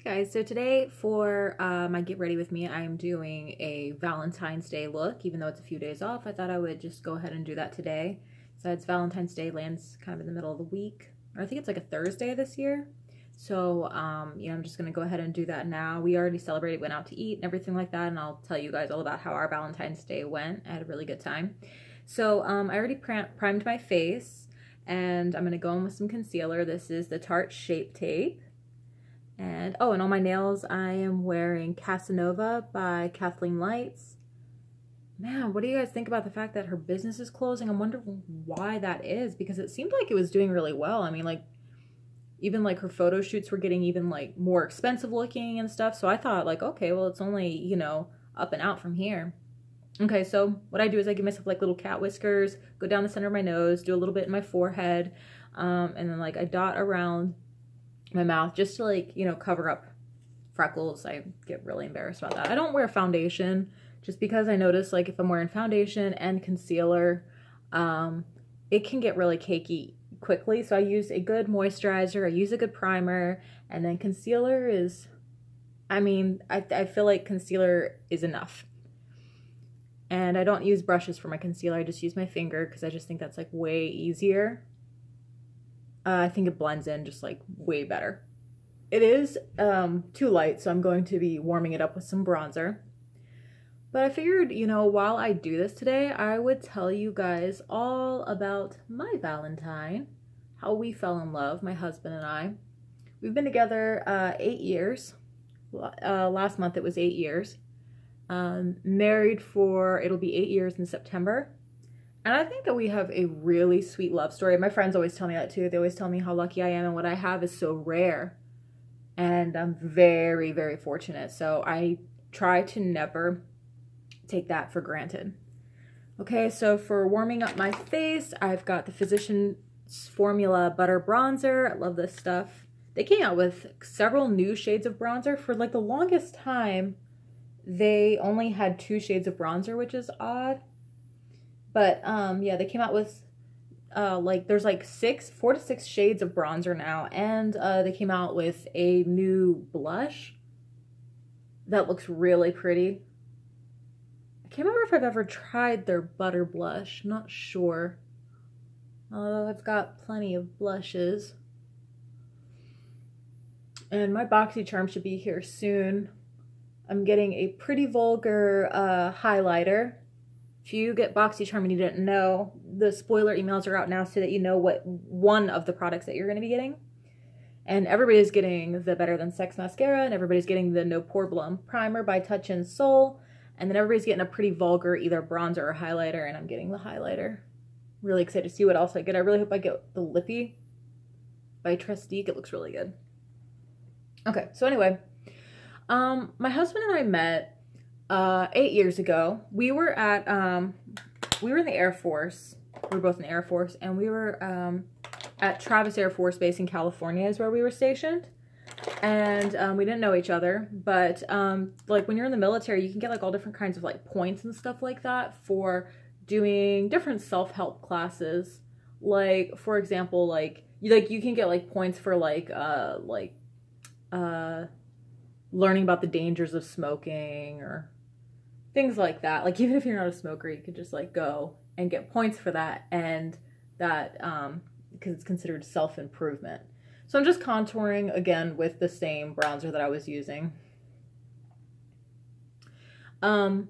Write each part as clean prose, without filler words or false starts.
Guys, so today for my Get Ready With Me, I'm doing a Valentine's Day look. Even though it's a few days off, I thought I would just go ahead and do that today. So it's Valentine's Day lands kind of in the middle of the week. Or I think it's like a Thursday this year. So, I'm just going to go ahead and do that now. We already celebrated, went out to eat and everything like that. And I'll tell you guys all about how our Valentine's Day went. I had a really good time. So I already primed my face. And I'm going to go in with some concealer. This is the Tarte Shape Tape. And oh, and on my nails, I am wearing Casanova by Kathleen Lights. Man, what do you guys think about the fact that her business is closing? I'm wondering why that is, because it seemed like it was doing really well. I mean, like, even like her photo shoots were getting even like more expensive looking and stuff. So I thought like, okay, well, it's only, up and out from here. Okay, so what I do is I give myself like little cat whiskers, go down the center of my nose, do a little bit in my forehead, and then like I dot around my mouth just to like, cover up freckles. I get really embarrassed about that. I don't wear foundation just because I notice like if I'm wearing foundation and concealer, it can get really cakey quickly. So I use a good moisturizer, I use a good primer, and then concealer is, I feel like concealer is enough. And I don't use brushes for my concealer. I just use my finger because I just think that's like way easier. I think it blends in just like way better. It is too light, so I'm going to be warming it up with some bronzer. But I figured, while I do this today, I would tell you guys all about my Valentine, how we fell in love, my husband and I. We've been together 8 years. Last month it was 8 years. Married for, it'll be 8 years in September. And I think that we have a really sweet love story. My friends always tell me that too. They always tell me how lucky I am and what I have is so rare. And I'm very, very fortunate. So I try to never take that for granted. Okay, so for warming up my face, I've got the Physicians Formula Butter Bronzer. I love this stuff. They came out with several new shades of bronzer. For like the longest time, they only had 2 shades of bronzer, which is odd. But, yeah, they came out with, there's like 4 to 6 shades of bronzer now. And they came out with a new blush that looks really pretty. I can't remember if I've ever tried their butter blush. I'm not sure. Although I've got plenty of blushes. And my BoxyCharm should be here soon. I'm getting a Pretty Vulgar highlighter. If you get BoxyCharm and you didn't know, the spoiler emails are out now so that you know what one of the products that you're going to be getting. And everybody's getting the Better Than Sex mascara, and everybody's getting the No Problem primer by Touch in Soul, and then everybody's getting a Pretty Vulgar either bronzer or highlighter, and I'm getting the highlighter. Really excited to see what else I get. I really hope I get the Lippy by Trestique. It looks really good. Okay, so anyway, my husband and I met 8 years ago. We were in the Air Force. We were both in the Air Force, and we were at Travis Air Force Base in California is where we were stationed. And we didn't know each other, but like when you're in the military, you can get like all different kinds of like points and stuff like that for doing different self-help classes. Like for example, you can get like points for learning about the dangers of smoking or things like that. Like even if you're not a smoker, you could just like go and get points for that, and that because it's considered self-improvement. So I'm just contouring again with the same bronzer that I was using. And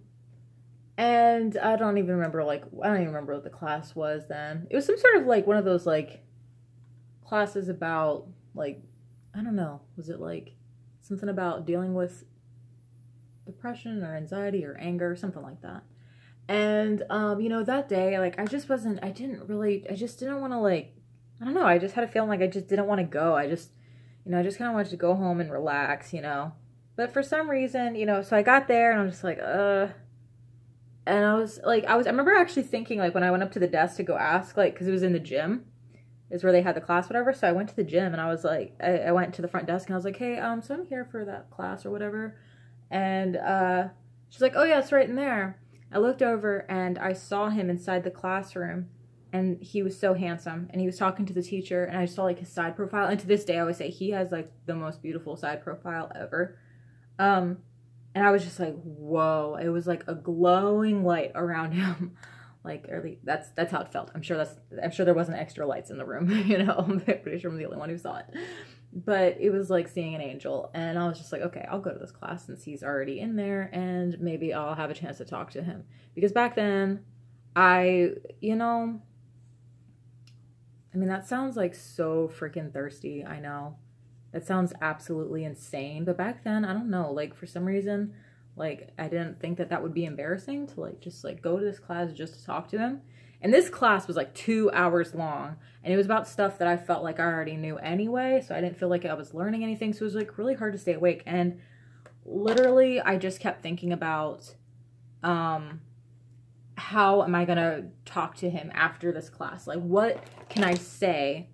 I don't even remember what the class was then. It was some sort of like one of those like classes about like, I don't know, was it like something about dealing with depression or anxiety or anger, something like that. And, that day, like, I just didn't want to, like, I don't know, I just had a feeling like I just didn't want to go. I just kind of wanted to go home and relax, But for some reason, so I got there and I'm just like, and I remember actually thinking, like, when I went up to the desk to go ask, like, because it was in the gym, is where they had the class, whatever. So I went to the gym and I was like, I went to the front desk and I was like, hey, so I'm here for that class or whatever. And she's like, oh yeah, it's right in there. I looked over and I saw him inside the classroom, and he was so handsome, and he was talking to the teacher, and I saw like his side profile, and to this day I always say he has like the most beautiful side profile ever. And I was just like, whoa, it was like a glowing light around him. Like, or that's how it felt. I'm sure there wasn't extra lights in the room, you know. I'm pretty sure I'm the only one who saw it. But it was like seeing an angel, and I was just like, okay, I'll go to this class since he's already in there, and maybe I'll have a chance to talk to him. Because back then, you know, I mean, that sounds like so freaking thirsty, I know. That sounds absolutely insane, but back then, I don't know, like, for some reason, like, I didn't think that would be embarrassing to, like, just, like, go to this class just to talk to him. And this class was, like, 2 hours long, and it was about stuff that I felt like I already knew anyway, so I didn't feel like I was learning anything, so it was, like, really hard to stay awake. And literally, I just kept thinking about, how am I gonna talk to him after this class? Like, what can I say?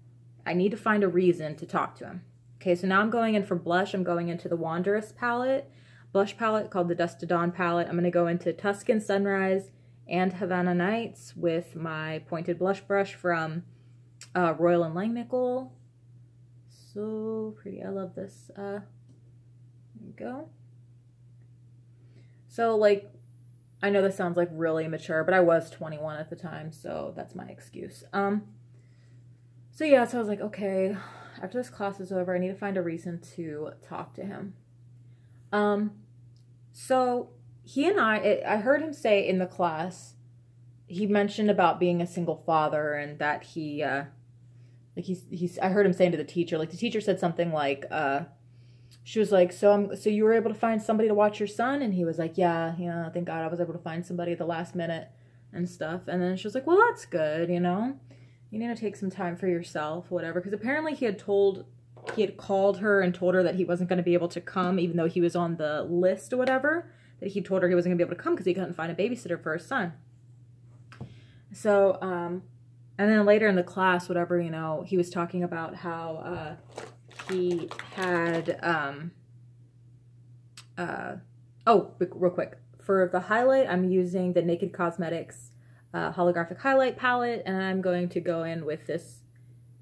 I need to find a reason to talk to him. Okay, so now I'm going in for blush. I'm going into the Wanderous palette, blush palette called the Dust to Dawn palette. I'm gonna go into Tuscan Sunrise and Havana Nights with my pointed blush brush from Royal and Langnickel. So pretty, I love this. There we go. So like, I know this sounds like really mature, but I was 21 at the time, so that's my excuse. So yeah, so I was like, okay, after this class is over, I need to find a reason to talk to him. So he and I heard him say in the class, he mentioned about being a single father, and that he, I heard him saying to the teacher, like the teacher said something like, she was like, so you were able to find somebody to watch your son? And he was like, yeah, thank God I was able to find somebody at the last minute and stuff. And then she was like, well, that's good, you know, you need to take some time for yourself, whatever. Because apparently he had called her and told her that he wasn't going to be able to come, even though he was on the list or whatever, that he told her he wasn't going to be able to come because he couldn't find a babysitter for his son. So, and then later in the class, whatever, you know, he was talking about how, he had, oh, real quick, for the highlight, I'm using the Naked Cosmetics holographic highlight palette, and I'm going to go in with this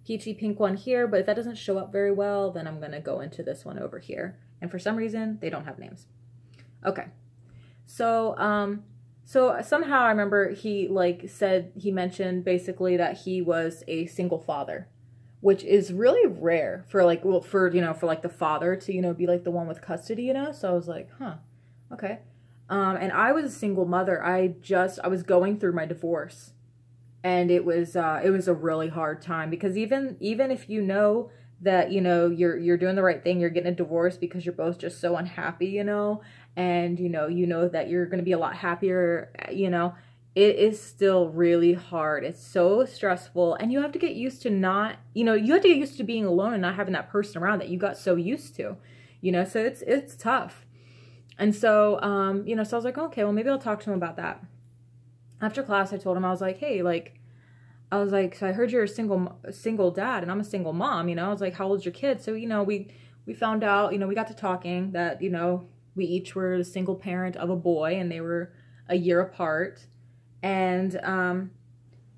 peachy pink one here, but if that doesn't show up very well, then I'm going to go into this one over here. And for some reason, they don't have names. Okay. So, so somehow I remember he mentioned basically that he was a single father, which is really rare for like, well, for, you know, for like the father to, you know, be like the one with custody, you know? So I was like, huh, okay. And I was a single mother. I was going through my divorce, and it was a really hard time, because even if you know that, you know, you're doing the right thing, you're getting a divorce because you're both just so unhappy, you know, and you know that you're going to be a lot happier, you know, it is still really hard. It's so stressful, and you have to get used to you have to get used to being alone and not having that person around that you got so used to, you know, so it's tough. And so, you know, so I was like, okay, well, maybe I'll talk to him about that. After class, I told him, I was like, hey, so I heard you're a single dad, and I'm a single mom, you know. I was like, how old's your kid? So, you know, we found out, you know, we got to talking that, you know, we each were the single parent of a boy, and they were a year apart. And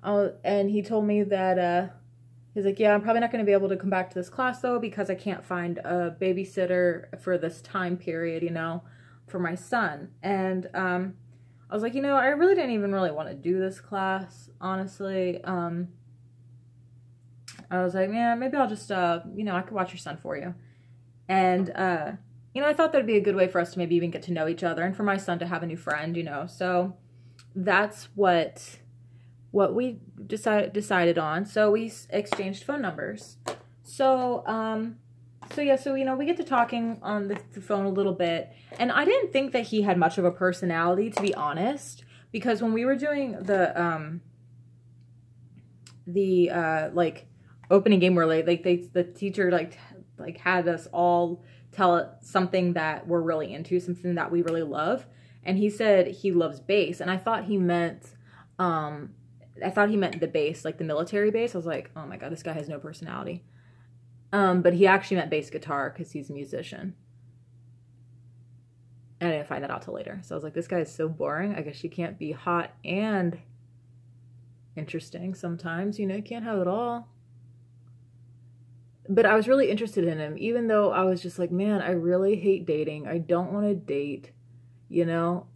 and he told me that he's like, yeah, I'm probably not going to be able to come back to this class though, because I can't find a babysitter for this time period, you know, for my son. And I was like, you know, I really didn't even really want to do this class, honestly. I was like, yeah, maybe I'll just you know, I could watch your son for you. And you know, I thought that'd be a good way for us to maybe even get to know each other, and for my son to have a new friend, you know. So that's what we decided on. So we exchanged phone numbers. So yeah, so, you know, we get to talking on the phone a little bit, and I didn't think that he had much of a personality, to be honest, because when we were doing the like opening game where like the teacher like had us all tell it something that we're really into, something that we really love. And he said he loves bass, and I thought he meant the bass, like the military bass. I was like, oh my God, this guy has no personality. But he actually meant bass guitar because he's a musician. And I didn't find that out till later. So I was like, this guy is so boring. I guess you can't be hot and interesting sometimes, you know, you can't have it all. But I was really interested in him, even though I was just like, man, I really hate dating. I don't want to date, you know?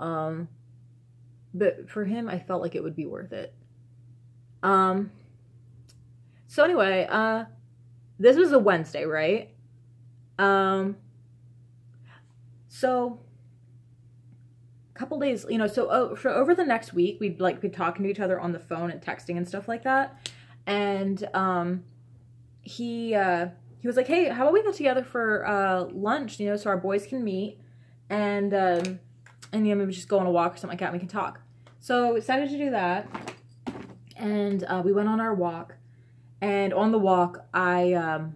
But for him, I felt like it would be worth it. So anyway, this was a Wednesday, right? So a couple days, you know, so for over the next week, we'd like be talking to each other on the phone and texting and stuff like that. And he was like, hey, how about we get together for lunch, you know, so our boys can meet and you know, maybe just go on a walk or something like that and we can talk. So we decided to do that. And we went on our walk. And on the walk, I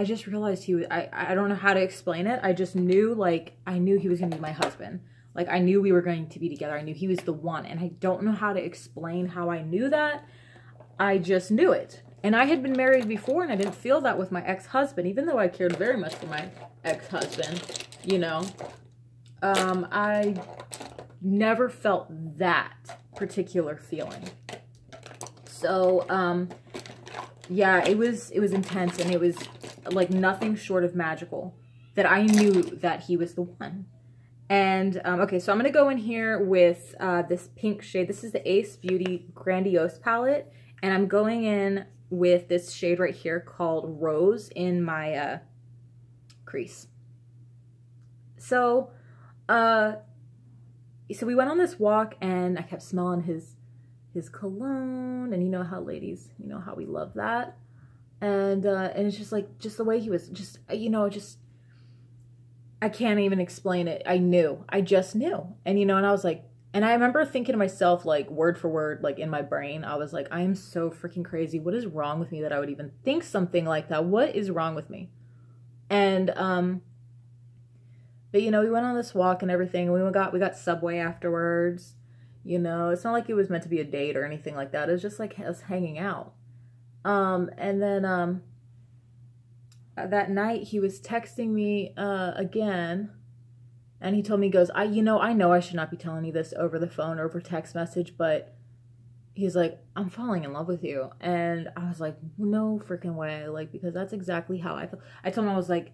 just realized he was, I don't know how to explain it. I just knew, like, I knew he was going to be my husband. Like, I knew we were going to be together. I knew he was the one. And I don't know how to explain how I knew that. I just knew it. And I had been married before, and I didn't feel that with my ex-husband, even though I cared very much for my ex-husband, you know. I never felt that particular feeling. So, yeah, it was intense, and it was like nothing short of magical that I knew that he was the one. And, okay, so I'm going to go in here with this pink shade. This is the Ace Beauty Grandiose palette, and I'm going in with this shade right here called Rose in my crease. So, so we went on this walk, and I kept smelling his cologne, and you know how ladies, you know how we love that. And it's just like, just the way he was, just, you know, just, I can't even explain it. I just knew. And, you know, and I was like, and I remember thinking to myself, like, word for word, like, in my brain, I was like, I am so freaking crazy. What is wrong with me that I would even think something like that? What is wrong with me? And, but, you know, we went on this walk and everything, and we got Subway afterwards. You know, it's not like it was meant to be a date or anything like that. It was just like us hanging out. And then, that night he was texting me, again, and he told me, he goes, I know I should not be telling you this over the phone or over text message, but he's like, I'm falling in love with you. And I was like, no freaking way. Like, because that's exactly how I feel. I told him, I was like,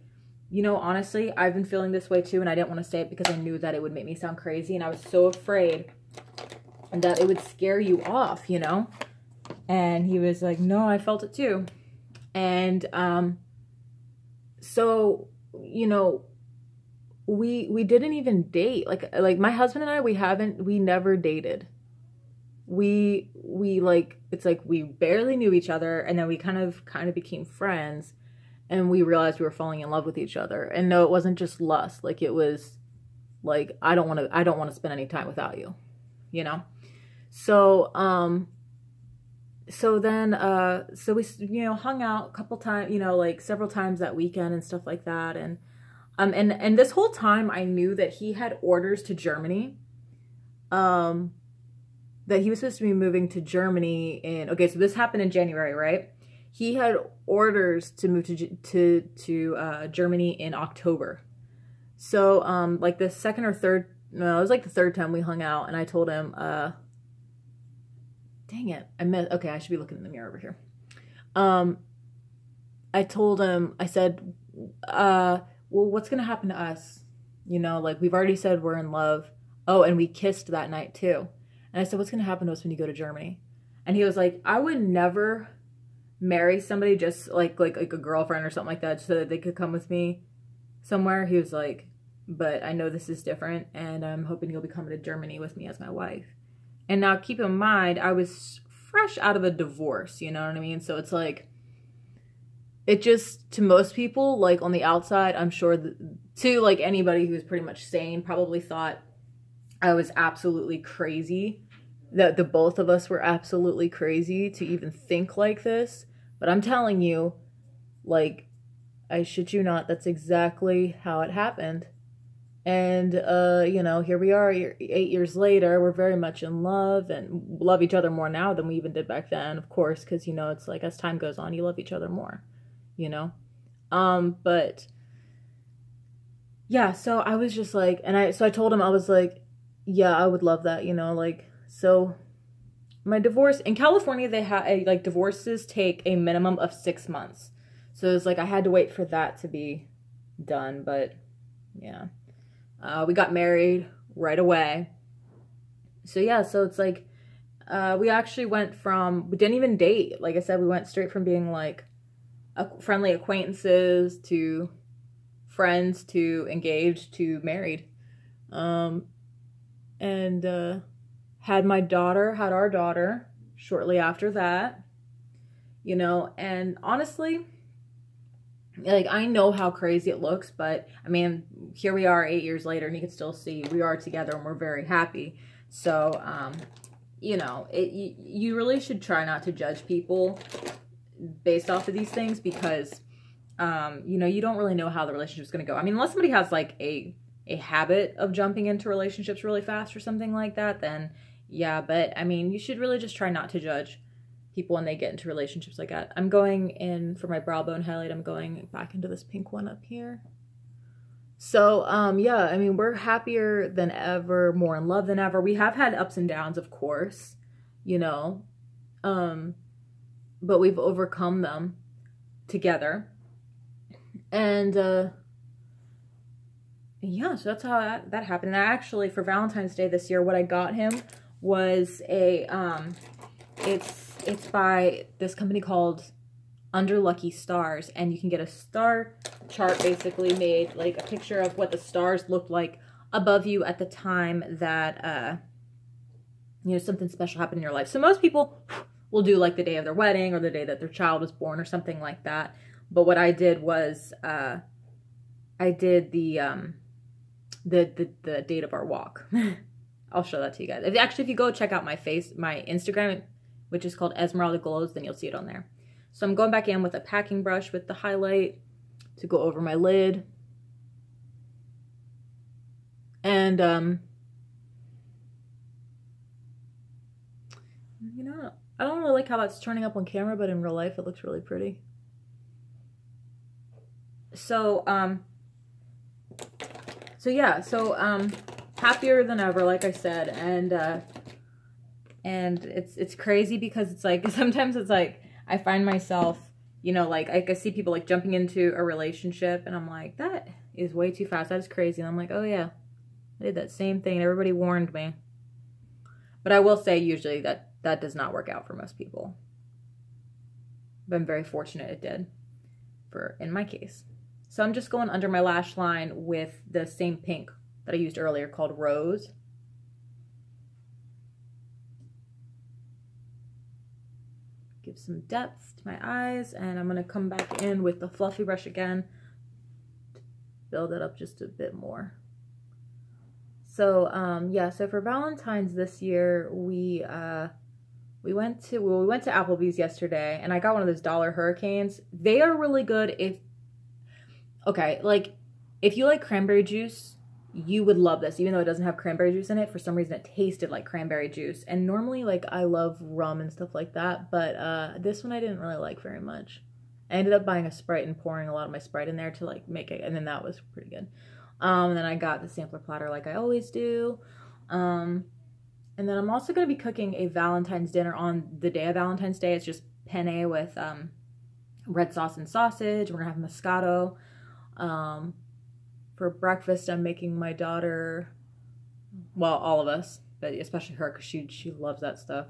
you know, honestly, I've been feeling this way too. And I didn't want to say it because I knew that it would make me sound crazy. And I was so afraid and that it would scare you off, you know? And he was like, no, I felt it too. And, so, you know, we didn't even date. Like my husband and I, we never dated. We like, it's like we barely knew each other, and then we kind of became friends, and we realized we were falling in love with each other. And no, it wasn't just lust. Like, it was like, I don't want to spend any time without you, you know? So, so then, so we, you know, hung out a couple times, you know, like several times that weekend and stuff like that. And this whole time I knew that he had orders to Germany, that he was supposed to be moving to Germany in, okay, so this happened in January, right? He had orders to move to Germany in October. So, like the second or third, no, it was like the third time we hung out, and I told him, dang it, okay, I should be looking in the mirror over here. I told him, I said, well, what's going to happen to us? You know, like, we've already said we're in love. Oh, and we kissed that night too. And I said, what's going to happen to us when you go to Germany? And he was like, I would never marry somebody just like a girlfriend or something like that so that they could come with me somewhere. He was like, but I know this is different, and I'm hoping you'll be coming to Germany with me as my wife. And now keep in mind, I was fresh out of a divorce, you know what I mean? So it's like, it just, to most people, like on the outside, I'm sure to like anybody who's pretty much sane, probably thought I was absolutely crazy, that the both of us were absolutely crazy to even think like this. But I'm telling you, like, I shit you not, that's exactly how it happened. And, you know, here we are 8 years later. We're very much in love and love each other more now than we even did back then, of course, because, you know, it's like as time goes on, you love each other more, you know? But yeah, so I was just like, so I told him, I was like, yeah, I would love that, you know, like, so my divorce in California, they have like divorces take a minimum of 6 months. So it's like I had to wait for that to be done, but yeah. We got married right away. So yeah, so it's like we actually went from, we didn't even date. Like I said, we went straight from being like friendly acquaintances to friends to engaged to married. And had our daughter shortly after that, you know, and honestly, like, I know how crazy it looks, but I mean, here we are 8 years later and you can still see we are together and we're very happy. So, you know, you really should try not to judge people based off of these things because, you know, you don't really know how the relationship's going to go. I mean, unless somebody has like a habit of jumping into relationships really fast or something like that, then yeah, but I mean, you should really just try not to judge people when they get into relationships like that. I'm going in for my brow bone highlight. I'm going back into this pink one up here. So, yeah, I mean, we're happier than ever, more in love than ever. We have had ups and downs, of course, you know, but we've overcome them together. And, yeah, so that's how that happened. And actually, for Valentine's Day this year, what I got him was a, it's by this company called Under Lucky Stars, and you can get a star chart basically made, like a picture of what the stars looked like above you at the time that, you know, something special happened in your life. So most people will do like the day of their wedding or the day that their child was born or something like that. But what I did was, I did the date of our walk. I'll show that to you guys. Actually, if you go check out my Instagram, which is called Esmeralda Glows, then you'll see it on there. So I'm going back in with a packing brush with the highlight to go over my lid. And, you know, I don't really like how that's turning up on camera, but in real life, it looks really pretty. So, yeah, so, happier than ever, like I said, and it's crazy because it's like, sometimes it's like, I find myself, you know, like, I see people like jumping into a relationship and I'm like, that is way too fast. That is crazy. And I'm like, oh yeah, I did that same thing. Everybody warned me. But I will say usually that does not work out for most people. But I'm very fortunate it did in my case. So I'm just going under my lash line with the same pink that I used earlier called Rose. Give some depth to my eyes, and I'm going to come back in with the fluffy brush again to build it up just a bit more. So, yeah, so for Valentine's this year, we went to Applebee's yesterday, and I got one of those Dollar Hurricanes. They are really good if you like cranberry juice, you would love this, even though it doesn't have cranberry juice in it. For some reason, it tasted like cranberry juice. And normally, like, I love rum and stuff like that, but this one I didn't really like very much. I ended up buying a Sprite and pouring a lot of my Sprite in there to, like, make it, and then that was pretty good. And then I got the sampler platter like I always do. And then I'm also going to be cooking a Valentine's dinner on the day of Valentine's Day. It's just penne with red sauce and sausage. We're going to have Moscato. For breakfast, I'm making my daughter, well, all of us, but especially her because she loves that stuff.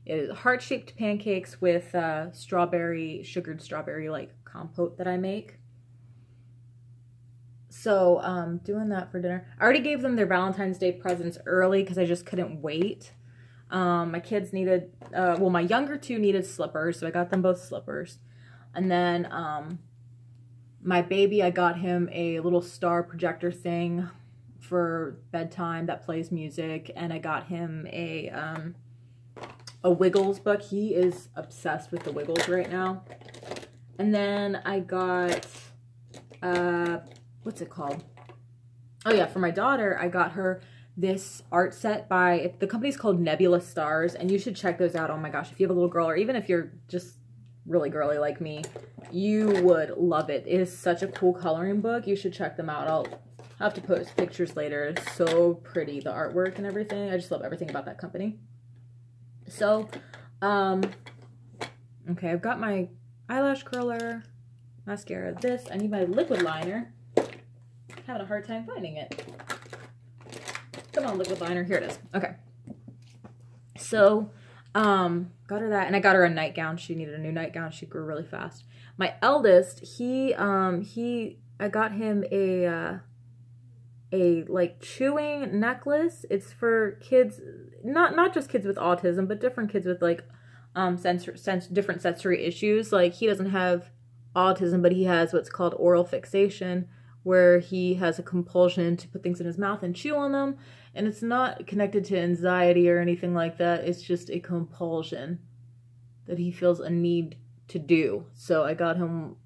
It is heart-shaped pancakes with sugared strawberry like compote that I make. So doing that for dinner. I already gave them their Valentine's Day presents early because I just couldn't wait. My kids needed, well, my younger two needed slippers, so I got them both slippers. And then my baby, I got him a little star projector thing for bedtime that plays music, and I got him a Wiggles book. He is obsessed with the Wiggles right now. And then I got, what's it called? Oh yeah, for my daughter, I got her this art set by, the company's called Nebula Stars, and you should check those out. Oh my gosh, if you have a little girl, or even if you're just really girly like me, you would love it. It is such a cool coloring book. You should check them out. I'll have to post pictures later. It's so pretty, the artwork and everything. I just love everything about that company. So, okay, I've got my eyelash curler, mascara, this. I need my liquid liner. Having a hard time finding it. Come on, liquid liner. Here it is. Okay. So, got her that, and I got her a nightgown. She needed a new nightgown. She grew really fast. My eldest, I got him a like chewing necklace. It's for kids, not just kids with autism, but different kids with like different sensory issues. Like he doesn't have autism, but he has what's called oral fixation, where he has a compulsion to put things in his mouth and chew on them. And it's not connected to anxiety or anything like that. It's just a compulsion that he feels a need to do. So I got him,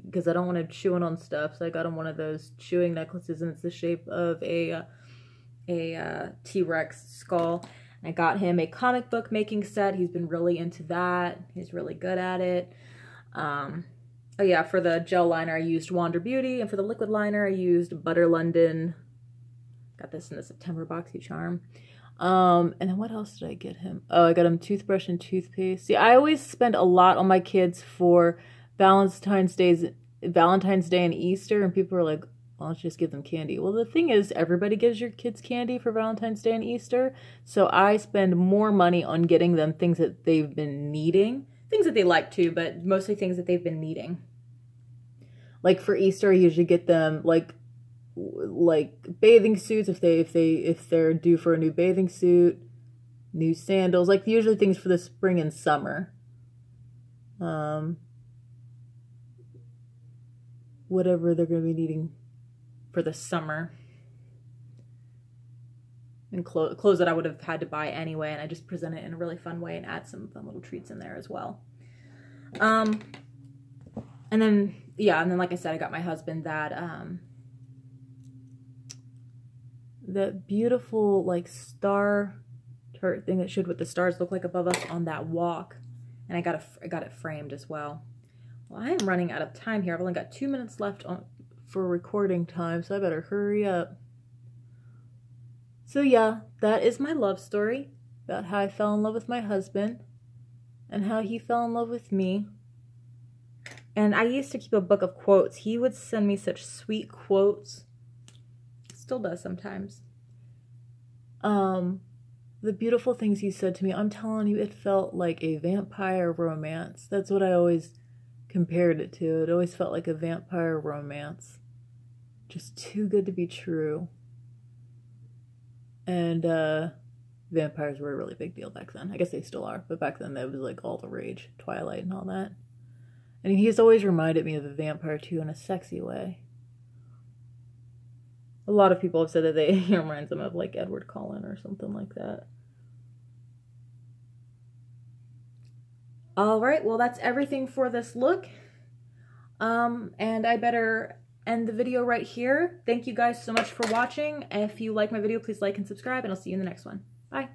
because I don't want to chew on stuff, so I got him one of those chewing necklaces, and it's the shape of a T-Rex skull. And I got him a comic book making set. He's been really into that. He's really good at it. Oh yeah, for the gel liner I used Wander Beauty, and for the liquid liner I used Butter London. Got this in the September Boxy Charm. And then what else did I get him? Oh, I got him toothbrush and toothpaste. See, I always spend a lot on my kids for Valentine's Day and Easter, and people are like, well, let's just give them candy. Well, the thing is, everybody gives your kids candy for Valentine's Day and Easter, so I spend more money on getting them things that they've been needing. Things that they like too, but mostly things that they've been needing. Like for Easter, I usually get them like bathing suits if they're due for a new bathing suit, new sandals, like usually things for the spring and summer. Whatever they're going to be needing for the summer. And clothes that I would have had to buy anyway, and I just present it in a really fun way and add some fun little treats in there as well. And then, yeah, and then like I said, I got my husband that beautiful like star turret thing that showed what the stars look like above us on that walk. And I got it framed as well. Well, I am running out of time here. I've only got 2 minutes left for recording time, so I better hurry up. So yeah, that is my love story about how I fell in love with my husband and how he fell in love with me. And I used to keep a book of quotes. He would send me such sweet quotes. Still does sometimes. The beautiful things he said to me, I'm telling you, it felt like a vampire romance. That's what I always compared it to. It always felt like a vampire romance. Just too good to be true. And vampires were a really big deal back then. I guess they still are, but back then that was like all the rage. Twilight and all that. And he's always reminded me of a vampire too, in a sexy way. A lot of people have said that he reminds them of like Edward Cullen or something like that. Alright, well that's everything for this look. And I better end the video right here. Thank you guys so much for watching. If you like my video, please like and subscribe, and I'll see you in the next one. Bye.